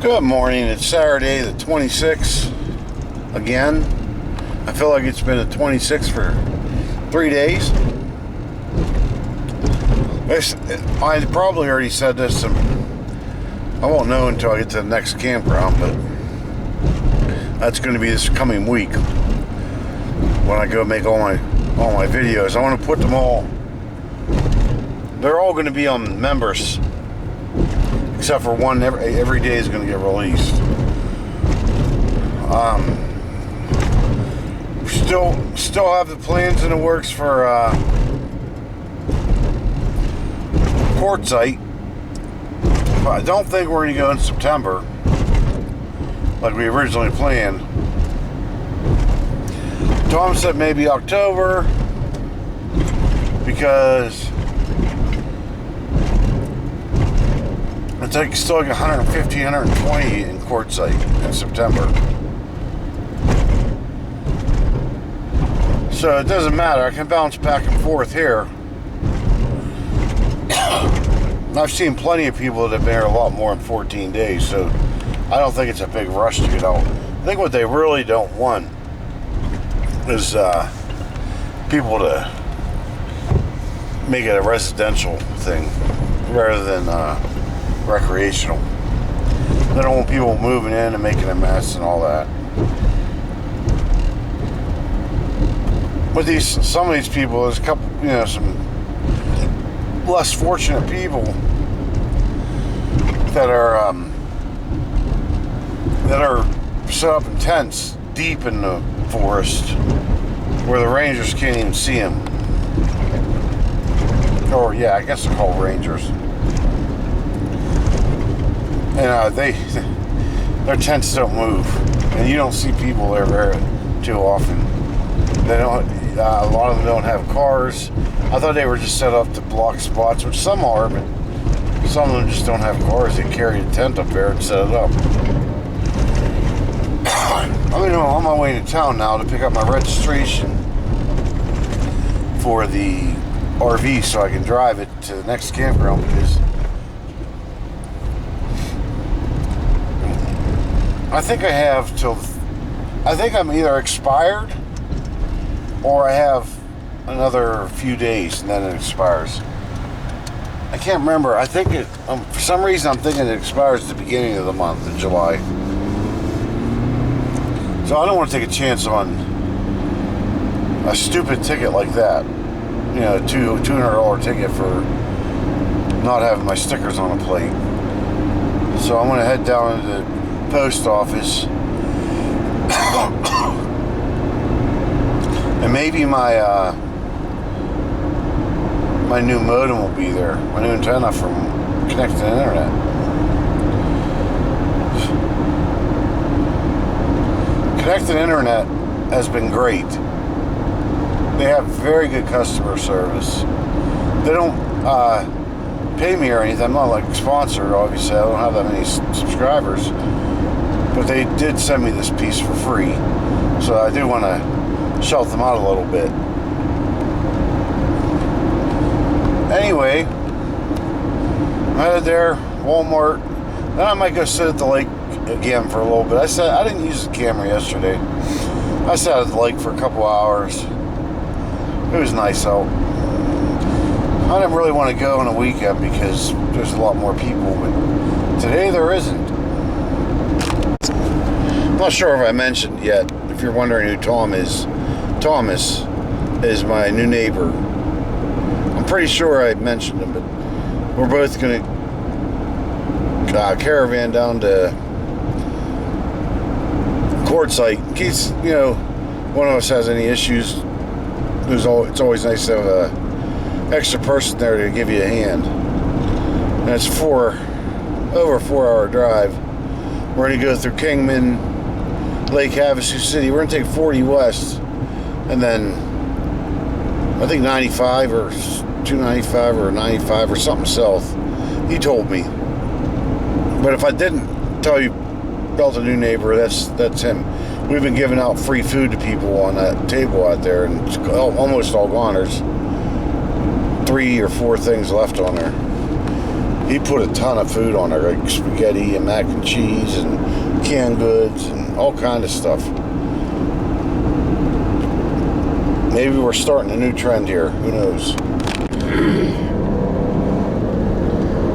Good morning. It's Saturday the 26th again. I feel like it's been the 26th for 3 days. I probably already said this, and I won't know until I get to the next campground, but that's going to be this coming week when I go make all my videos. I want to put them all. They're all going to be on members, except for one. Every day is going to get released. Still have the plans in the works for Quartzite. I don't think we're going to go in September like we originally planned. Tom said maybe October because it's like still like 150, 120 in Quartzite in September. So it doesn't matter. I can bounce back and forth here. I've seen plenty of people that have been here a lot more than 14 days, so I don't think it's a big rush to get out. I think what they really don't want is people to make it a residential thing rather than recreational. They don't want people moving in and making a mess and all that. With some of these people, there's a couple, some less fortunate people that are set up in tents deep in the forest where the rangers can't even see them. Or yeah, I guess they're called rangers. And their tents don't move, and you don't see people there very too often. They don't. A lot of them don't have cars. I thought they were just set up to block spots, which some are, but some of them just don't have cars. They carry a tent up there and set it up. I'm on my way to town now to pick up my registration for the RV so I can drive it to the next campground, because I think I'm either expired or I have another few days and then it expires. I can't remember. I think for some reason I'm thinking it expires at the beginning of the month in July. So I don't want to take a chance on a stupid ticket like that. A $200 ticket for not having my stickers on a plate. So I'm going to head down to the post office. And maybe my new modem will be there. My new antenna from connected to the internet. Connected internet has been great. They have very good customer service. They don't pay me or anything. I'm not like sponsored, obviously. I don't have that many subscribers. But they did send me this piece for free. So I do want to shout them out a little bit. Anyway, I'm headed there, Walmart. Then I might go sit at the lake again for a little bit. I didn't use the camera yesterday. I sat at the lake for a couple hours. It was nice out. I didn't really want to go on a weekend because there's a lot more people, but today there isn't. I'm not sure if I mentioned yet, if you're wondering who Tom is. Thomas is my new neighbor. I'm pretty sure I mentioned him, but we're both going to caravan down to Quartzite in case one of us has any issues. It's always nice to have an extra person there to give you a hand. And it's over a 4-hour drive. We're going to go through Kingman, Lake Havasu City. We're going to take 40 west, and then I think 95 or 295 or 95 or something south. He told me. But if I didn't tell you about the new neighbor, that's him. We've been giving out free food to people on that table out there, and it's almost all gone. There's 3 or 4 things left on there. he put a ton of food on there, like spaghetti and mac and cheese and canned goods and all kind of stuff. Maybe we're starting a new trend here. Who knows?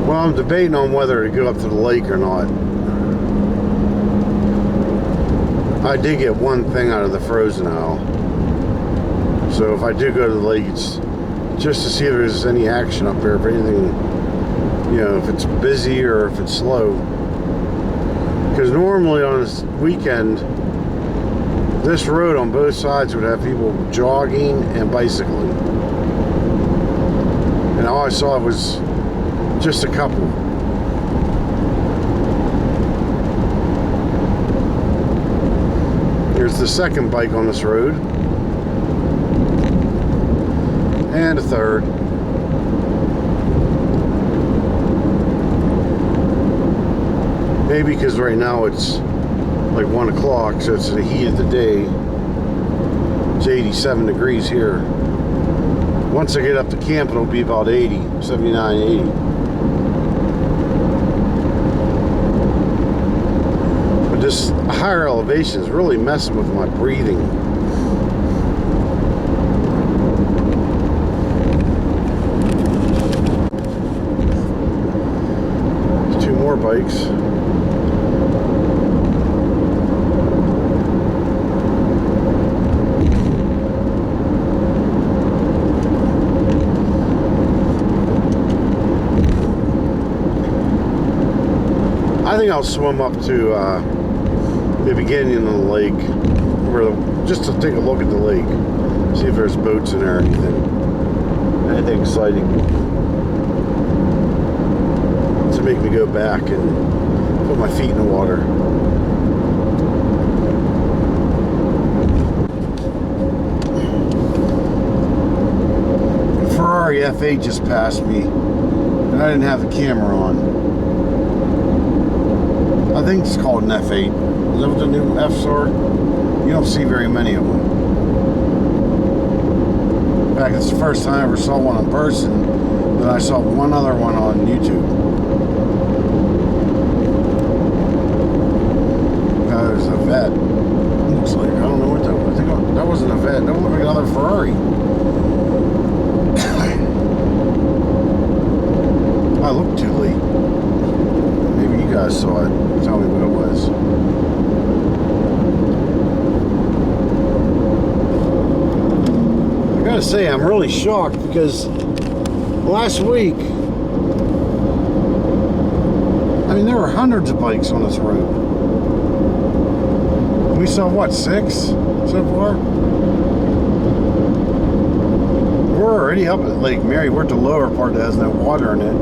Well, I'm debating on whether to go up to the lake or not. I did get one thing out of the frozen aisle. So if I do go to the lake, it's just to see if there's any action up there, if anything, you know, if it's busy or if it's slow. Because normally on this weekend, this road on both sides would have people jogging and bicycling. And all I saw was just a couple. Here's the second bike on this road. And a third. Maybe because right now it's like 1 o'clock, so it's the heat of the day. It's 87 degrees here. Once I get up to camp, it'll be about 80, 79, 80. But this higher elevation is really messing with my breathing. There's 2 more bikes. I think I'll swim up to the beginning of the lake, just to take a look at the lake, see if there's boats in there or anything exciting to make me go back and put my feet in the water. The Ferrari F8 just passed me, and I didn't have the camera on. I think it's called an F8. Is that what the new Fs are? You don't see very many of them. In fact, it's the first time I ever saw one in person. Then I saw one other one on YouTube. There's a vet. Looks like, I don't know what that was. I think that wasn't a vet. That looked like another Ferrari. I looked too late. Maybe you guys saw it. Tell me what it was. I gotta say, I'm really shocked because last week, I mean, there were hundreds of bikes on this road. We saw, what, 6 so far? We're already up at Lake Mary. We're at the lower part that has no water in it.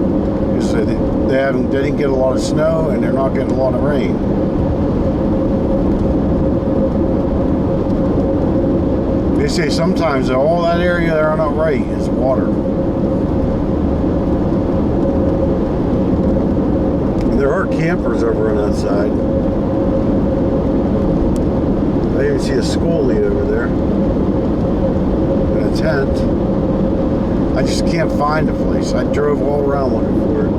They didn't get a lot of snow and they're not getting a lot of rain. They say sometimes that all that area there on the right is water. And there are campers over on that side. I even see a schoolie over there in a tent. I just can't find the place. I drove all around looking for it.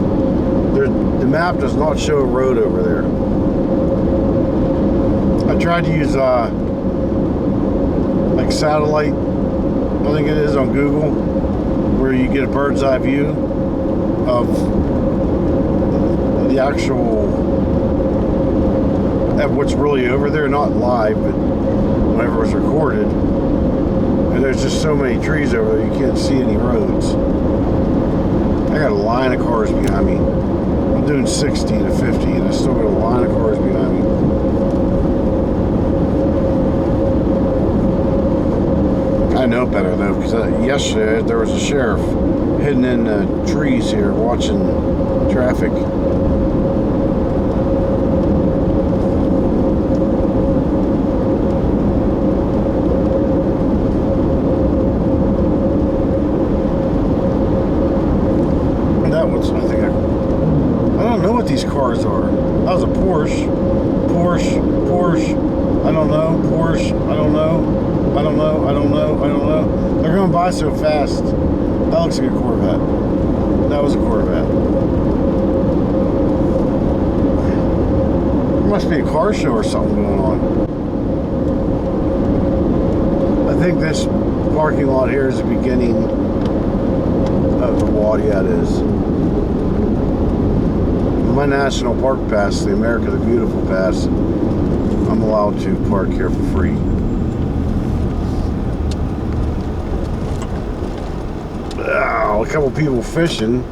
The map does not show a road over there. I tried to use like satellite, I think it is on Google, where you get a bird's eye view of the actual, of what's really over there, not live, but whenever it was recorded. And there's just so many trees over there, you can't see any roads. I got a line of cars behind me. I'm doing 60 to 50, and I still got a line of cars behind me. I know better though, because yesterday there was a sheriff hidden in the trees here watching traffic. These cars are. That was a Porsche. I don't know. Porsche. I don't know. They're going by so fast. That looks like a Corvette. That was a Corvette. must be a car show or something going on. I think this parking lot here is the beginning of the wall. Yeah, it is. My National Park Pass, the America the Beautiful Pass, I'm allowed to park here for free. Oh, a couple people fishing.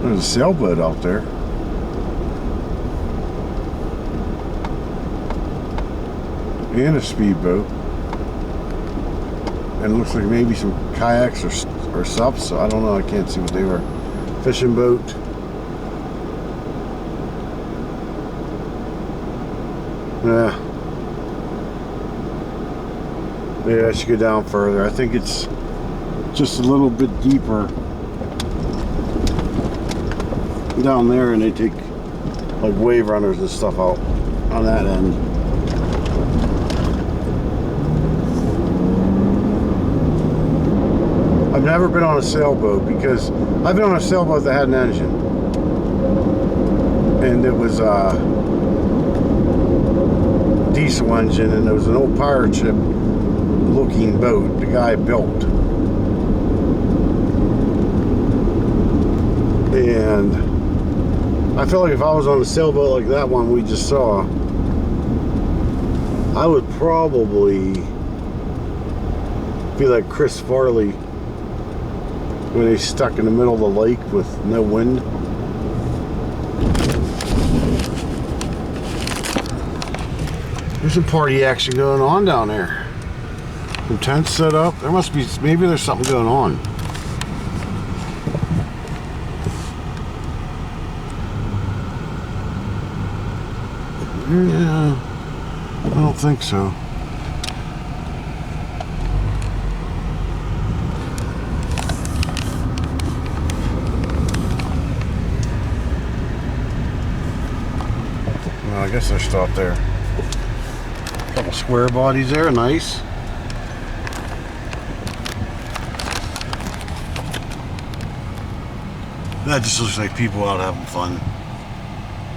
There's a sailboat out there. And a speedboat. And it looks like maybe some kayaks or stuff, so I don't know, I can't see what they were. Fishing boat. Yeah. Maybe I should go down further. I think it's just a little bit deeper down there, and they take like wave runners and stuff out on that end. I've never been on a sailboat because I've been on a sailboat that had an engine, and it was a diesel engine, and it was an old pirate ship looking boat the guy built. And I feel like if I was on a sailboat like that one we just saw, I would probably be like Chris Farley when he's stuck in the middle of the lake with no wind. There's some party action going on down there. Some tents set up. There must be, maybe there's something going on. Yeah, I don't think so. Well, I guess I stopped there. A couple square bodies there, nice. That just looks like people out having fun.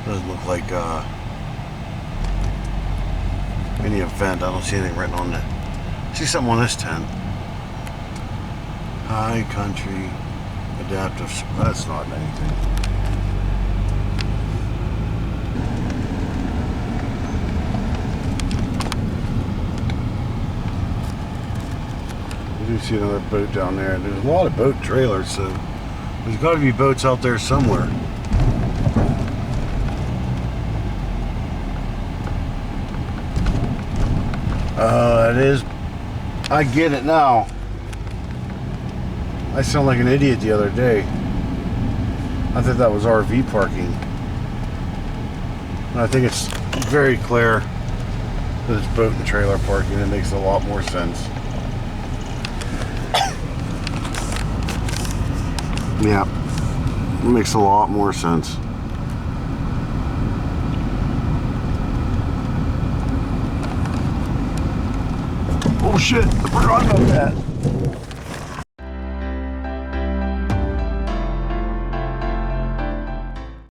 Doesn't look like any event. I don't see anything written on it. See something on this tent. High country adaptive. That's not anything. You do see another boat down there. There's a lot of boat trailers, so there's got to be boats out there somewhere. It is. I get it now. I sound like an idiot the other day. I thought that was RV parking. And I think it's very clear that it's boat and trailer parking. It makes a lot more sense. Yeah, it makes a lot more sense. Oh shit, I forgot about that.